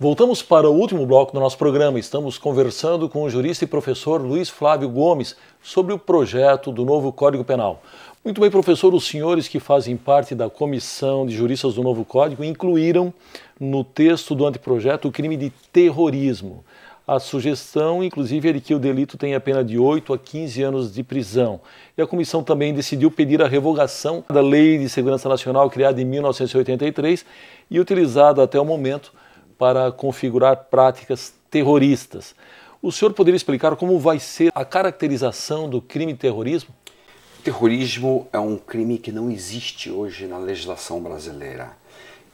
Voltamos para o último bloco do nosso programa. Estamos conversando com o jurista e professor Luiz Flávio Gomes sobre o projeto do novo Código Penal. Muito bem, professor, os senhores que fazem parte da Comissão de Juristas do Novo Código incluíram no texto do anteprojeto o crime de terrorismo. A sugestão, inclusive, é de que o delito tenha pena de 8 a 15 anos de prisão. E a comissão também decidiu pedir a revogação da Lei de Segurança Nacional, criada em 1983 e utilizada até o momento para configurar práticas terroristas. O senhor poderia explicar como vai ser a caracterização do crime de terrorismo? Terrorismo é um crime que não existe hoje na legislação brasileira.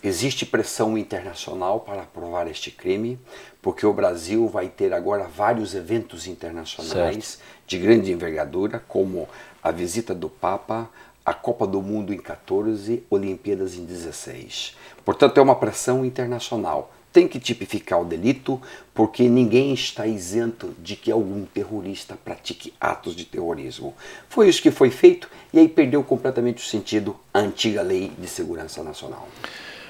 Existe pressão internacional para aprovar este crime, porque o Brasil vai ter agora vários eventos internacionais de grande envergadura, como a visita do Papa, a Copa do Mundo em 14, Olimpíadas em 16. Portanto, é uma pressão internacional. Tem que tipificar o delito, porque ninguém está isento de que algum terrorista pratique atos de terrorismo. Foi isso que foi feito e aí perdeu completamente o sentido a antiga Lei de Segurança Nacional.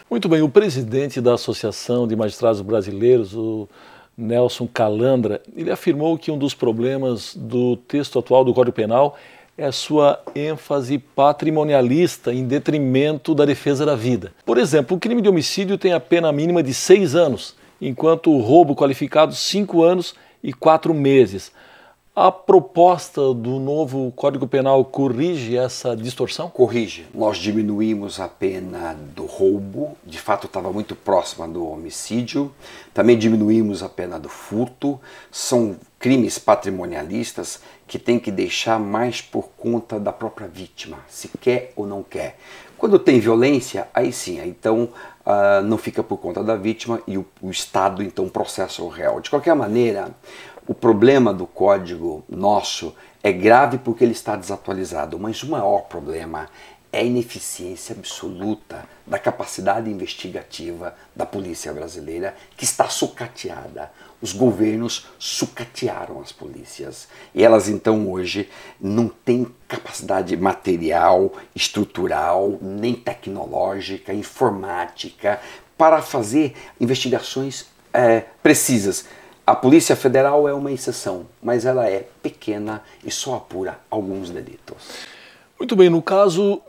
Muito bem, o presidente da Associação de Magistrados Brasileiros, o Nelson Calandra, ele afirmou que um dos problemas do texto atual do Código Penal é a sua ênfase patrimonialista em detrimento da defesa da vida. Por exemplo, o crime de homicídio tem a pena mínima de 6 anos, enquanto o roubo qualificado 5 anos e 4 meses. A proposta do novo Código Penal corrige essa distorção? Corrige. Nós diminuímos a pena do roubo, de fato estava muito próxima do homicídio. Também diminuímos a pena do furto. São crimes patrimonialistas que tem que deixar mais por conta da própria vítima, se quer ou não quer. Quando tem violência, aí sim, então não fica por conta da vítima e o Estado então processa o réu. De qualquer maneira, o problema do código nosso é grave porque ele está desatualizado, mas o maior problema é a ineficiência absoluta da capacidade investigativa da polícia brasileira, que está sucateada. Os governos sucatearam as polícias e elas então hoje não têm capacidade material, estrutural, nem tecnológica, informática para fazer investigações precisas. A Polícia Federal é uma exceção, mas ela é pequena e só apura alguns delitos. Muito bem, no caso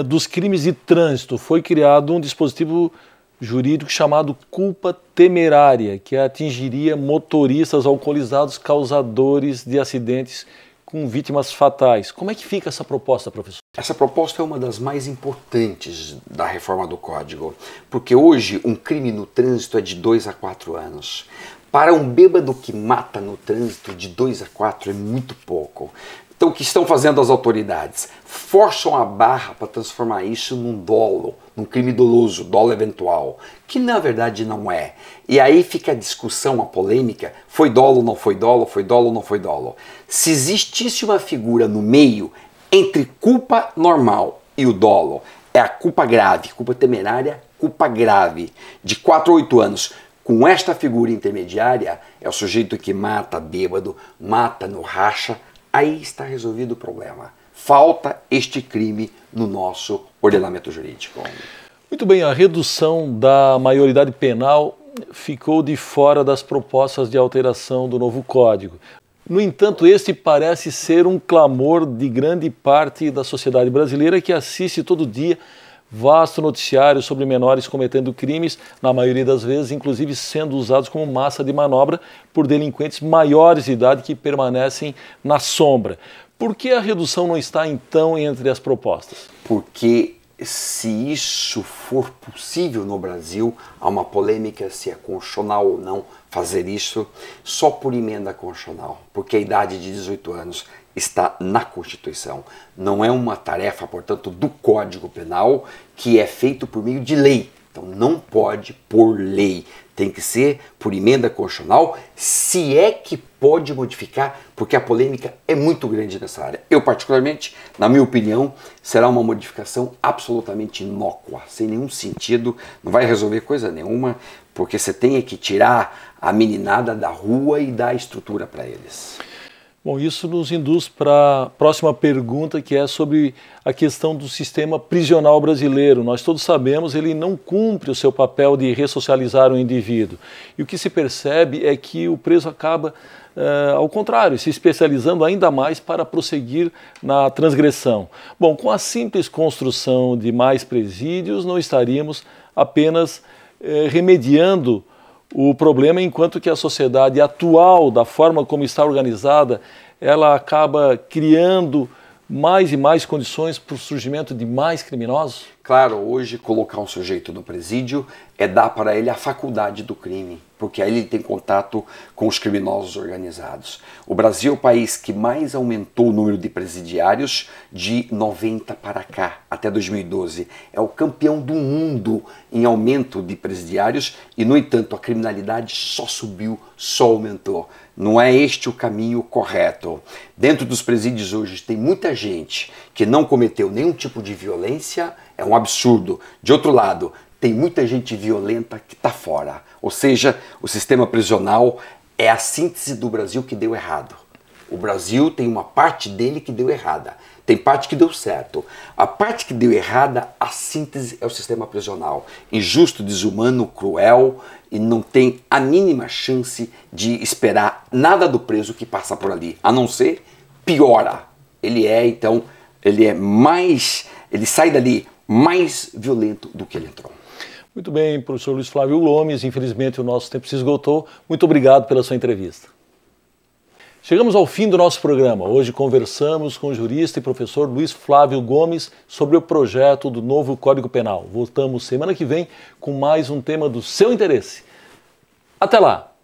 dos crimes de trânsito, foi criado um dispositivo jurídico chamado culpa temerária, que atingiria motoristas alcoolizados causadores de acidentes com vítimas fatais. Como é que fica essa proposta, professor? Essa proposta é uma das mais importantes da reforma do Código, porque hoje um crime no trânsito é de 2 a 4 anos. Para um bêbado que mata no trânsito, de 2 a 4 é muito pouco. Então o que estão fazendo as autoridades? Forçam a barra para transformar isso num dolo, num crime doloso, dolo eventual, que na verdade não é. E aí fica a discussão, a polêmica, foi dolo, não foi dolo, foi dolo, não foi dolo. Se existisse uma figura no meio entre culpa normal e o dolo, é a culpa grave, culpa temerária, culpa grave, de 4 a 8 anos. Com esta figura intermediária, é o sujeito que mata bêbado, mata no racha, aí está resolvido o problema. Falta este crime no nosso ordenamento jurídico. Muito bem, a redução da maioridade penal ficou de fora das propostas de alteração do novo Código. No entanto, este parece ser um clamor de grande parte da sociedade brasileira que assiste todo dia vasto noticiário sobre menores cometendo crimes, na maioria das vezes, inclusive sendo usados como massa de manobra por delinquentes maiores de idade que permanecem na sombra. Por que a redução não está, então, entre as propostas? Porque se isso for possível no Brasil, há uma polêmica se é constitucional ou não fazer isso, só por emenda constitucional, porque a idade de 18 anos está na Constituição. Não é uma tarefa, portanto, do Código Penal, que é feito por meio de lei. Então não pode por lei. Tem que ser por emenda constitucional, se é que pode modificar, porque a polêmica é muito grande nessa área. Eu, particularmente, na minha opinião, será uma modificação absolutamente inócua, sem nenhum sentido, não vai resolver coisa nenhuma, porque você tem que tirar a meninada da rua e dar estrutura para eles. Bom, isso nos induz para a próxima pergunta, que é sobre a questão do sistema prisional brasileiro. Nós todos sabemos, ele não cumpre o seu papel de ressocializar o indivíduo. E o que se percebe é que o preso acaba, ao contrário, se especializando ainda mais para prosseguir na transgressão. Bom, com a simples construção de mais presídios, não estaríamos apenas remediando o problema, enquanto que a sociedade atual, da forma como está organizada, ela acaba criando mais e mais condições para o surgimento de mais criminosos? Claro, hoje colocar um sujeito no presídio é dar para ele a faculdade do crime, porque aí ele tem contato com os criminosos organizados. O Brasil é o país que mais aumentou o número de presidiários de 90 para cá, até 2012. É o campeão do mundo em aumento de presidiários e, no entanto, a criminalidade só subiu, só aumentou. Não é este o caminho correto. Dentro dos presídios hoje tem muita gente que não cometeu nenhum tipo de violência, é um absurdo. De outro lado, tem muita gente violenta que está fora. Ou seja, o sistema prisional é a síntese do Brasil que deu errado. O Brasil tem uma parte dele que deu errada. Tem parte que deu certo. A parte que deu errada, a síntese é o sistema prisional. Injusto, desumano, cruel e não tem a mínima chance de esperar nada do preso que passa por ali. A não ser, piora. Ele sai dali mais violento do que ele entrou. Muito bem, professor Luiz Flávio Gomes, infelizmente o nosso tempo se esgotou. Muito obrigado pela sua entrevista. Chegamos ao fim do nosso programa. Hoje conversamos com o jurista e professor Luiz Flávio Gomes sobre o projeto do novo Código Penal. Voltamos semana que vem com mais um tema do seu interesse. Até lá!